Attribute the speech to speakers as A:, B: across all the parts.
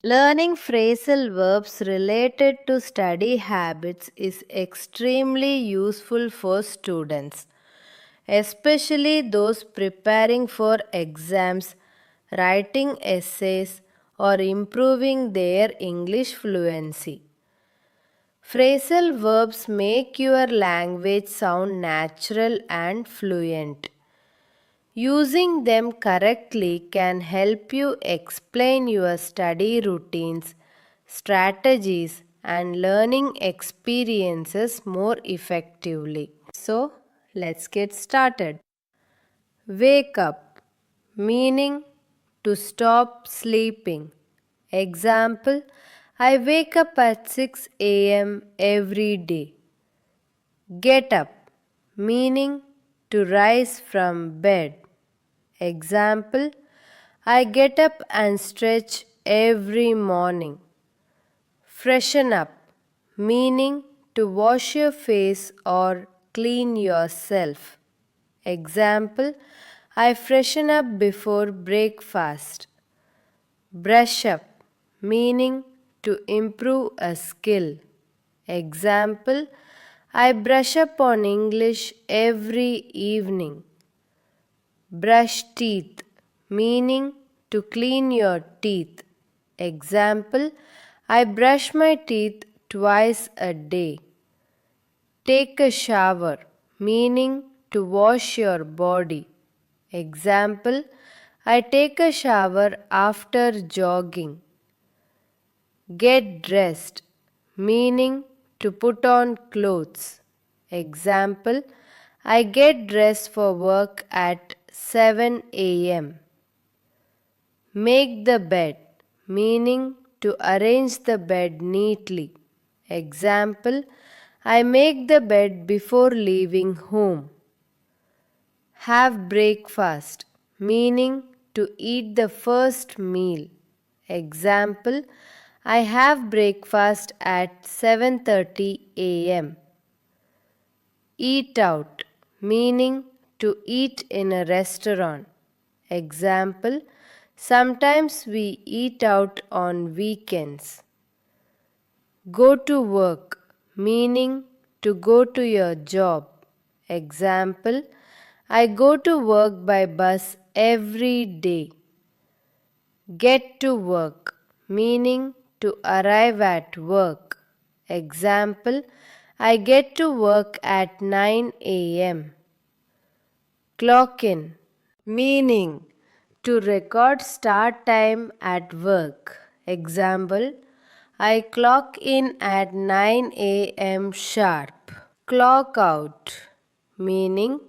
A: Learning phrasal verbs related to study habits is extremely useful for students, especially those preparing for exams, writing essays, or improving their English fluency. Phrasal verbs make your language sound natural and fluent. Using them correctly can help you explain your study routines, strategies, and learning experiences more effectively. So, let's get started. Wake up, meaning to stop sleeping. Example, I wake up at 6 a.m. every day. Get up, meaning to rise from bed. Example, I get up and stretch every morning. Freshen up, meaning to wash your face or clean yourself. Example, I freshen up before breakfast. Brush up, meaning to improve a skill. Example, I brush up on English every evening. Brush teeth, meaning to clean your teeth. Example, I brush my teeth twice a day. Take a shower, meaning to wash your body. Example, I take a shower after jogging. Get dressed, meaning to put on clothes. Example, I get dressed for work at 7 a.m. Make the bed, meaning to arrange the bed neatly. Example, I make the bed before leaving home. Have breakfast, meaning to eat the first meal. Example, I have breakfast at 7:30 a.m. Eat out, meaning to eat in a restaurant. Example, sometimes we eat out on weekends. Go to work, meaning to go to your job. Example, I go to work by bus every day. Get to work, meaning to arrive at work. Example, I get to work at 9 a.m. Clock in, meaning to record start time at work. Example, I clock in at 9 a.m. sharp. Clock out, meaning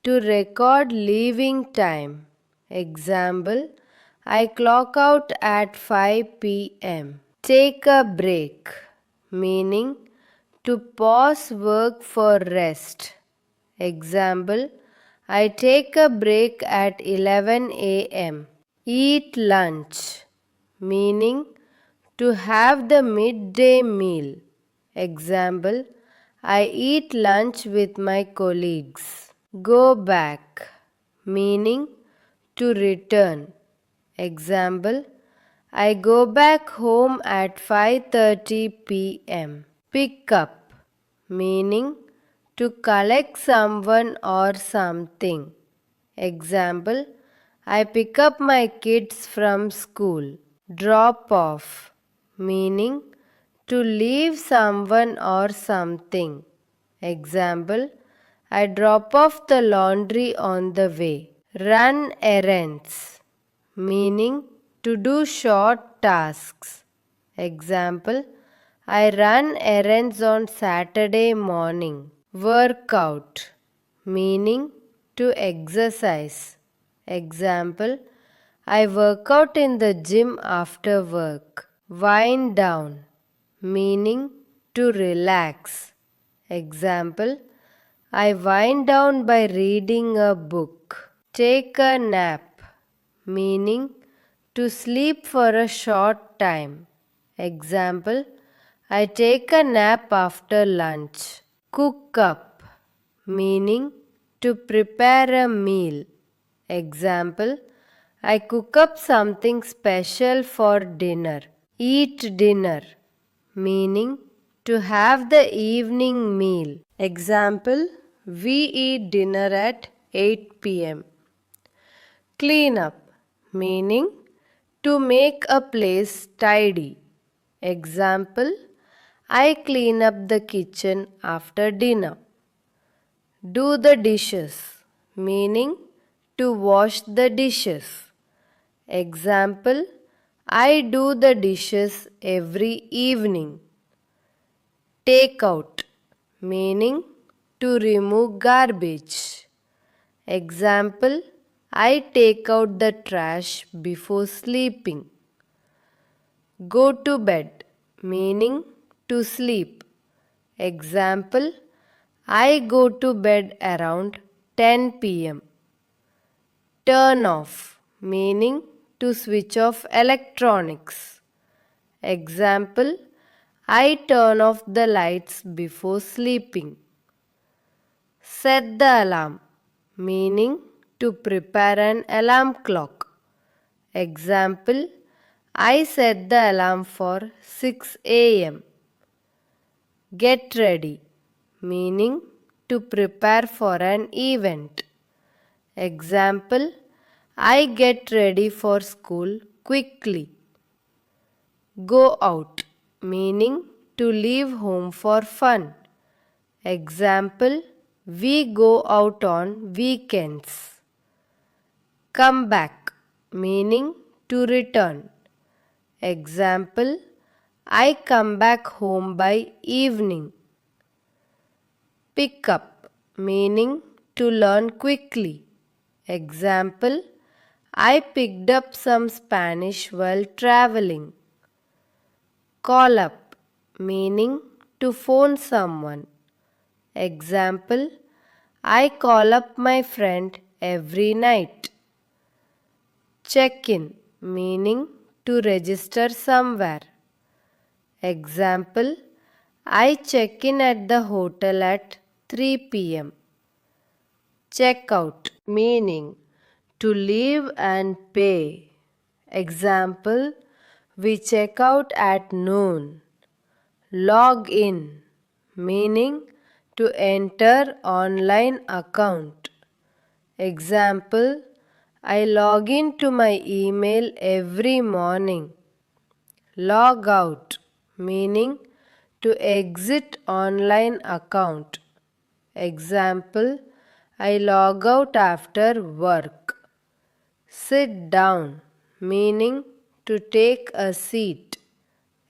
A: to record leaving time. Example, I clock out at 5 p.m. Take a break, meaning to pause work for rest. Example, I take a break at 11 a.m. Eat lunch, meaning to have the midday meal. Example, I eat lunch with my colleagues. Go back, meaning to return. Example, I go back home at 5:30 p.m. Pick up, meaning to collect someone or something. Example, I pick up my kids from school. Drop off, meaning to leave someone or something. Example, I drop off the laundry on the way. Run errands, meaning to do short tasks. Example, I run errands on Saturday morning. Work out, meaning to exercise. Example, I work out in the gym after work. Wind down, meaning to relax. Example, I wind down by reading a book. Take a nap, meaning to sleep for a short time. Example, I take a nap after lunch. Cook up, meaning to prepare a meal. Example, I cook up something special for dinner. Eat dinner, meaning to have the evening meal. Example, we eat dinner at 8 p.m. Clean up, meaning to make a place tidy. Example, I clean up the kitchen after dinner. Do the dishes, meaning to wash the dishes. Example, I do the dishes every evening. Take out, meaning to remove garbage. Example, I take out the trash before sleeping. Go to bed, meaning to sleep. Example, I go to bed around 10 p.m. Turn off, meaning to switch off electronics. Example, I turn off the lights before sleeping. Set the alarm, meaning to prepare an alarm clock. Example, I set the alarm for 6 a.m. Get ready, meaning to prepare for an event. Example, I get ready for school quickly. Go out, meaning to leave home for fun. Example, we go out on weekends. Come back, meaning to return. Example, I come back home by evening. Pick up, meaning to learn quickly. Example, I picked up some Spanish while traveling. Call up, meaning to phone someone. Example, I call up my friend every night. Check in, meaning to register somewhere. Example, I check in at the hotel at 3 p.m. Check out, meaning to leave and pay. Example, we check out at noon. Log in, meaning to enter online account. Example, I log in to my email every morning. Log out, meaning to exit online account. Example, I log out after work. Sit down, meaning to take a seat.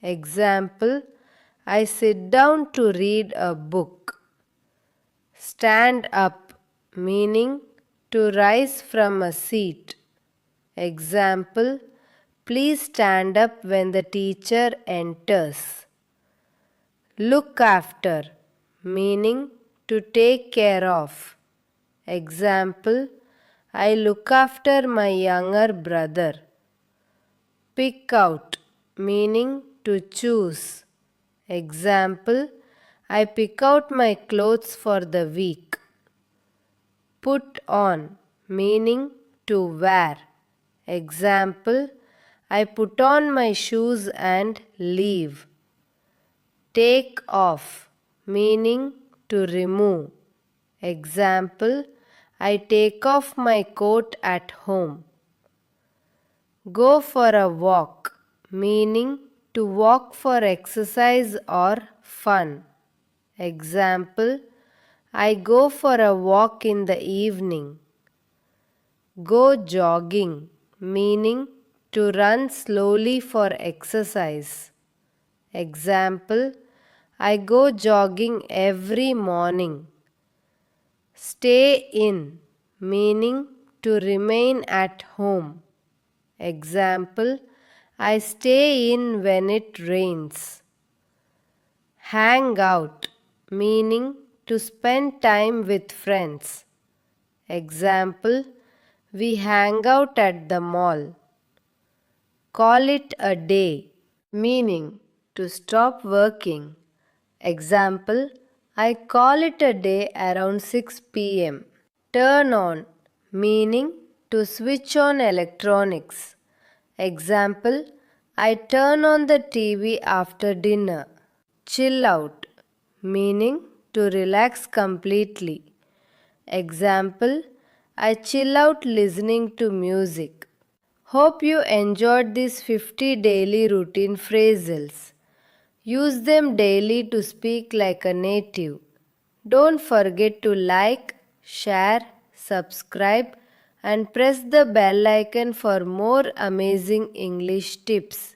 A: Example, I sit down to read a book. Stand up, meaning to rise from a seat. Example, please stand up when the teacher enters. Look after, meaning to take care of. Example, I look after my younger brother. Pick out, meaning to choose. Example, I pick out my clothes for the week. Put on, meaning to wear. Example, I put on my shoes and leave. Take off, meaning to remove. Example, I take off my coat at home. Go for a walk, meaning to walk for exercise or fun. Example, I go for a walk in the evening. Go jogging, meaning to run slowly for exercise. Example, I go jogging every morning. Stay in, meaning to remain at home. Example, I stay in when it rains. Hang out, meaning to spend time with friends. Example, we hang out at the mall. Call it a day, meaning to stop working. Example, I call it a day around 6 p.m. Turn on, meaning to switch on electronics. Example, I turn on the TV after dinner. Chill out, meaning to relax completely. Example, I chill out listening to music. Hope you enjoyed these 50 daily routine phrasals. Use them daily to speak like a native. Don't forget to like, share, subscribe, and press the bell icon for more amazing English tips.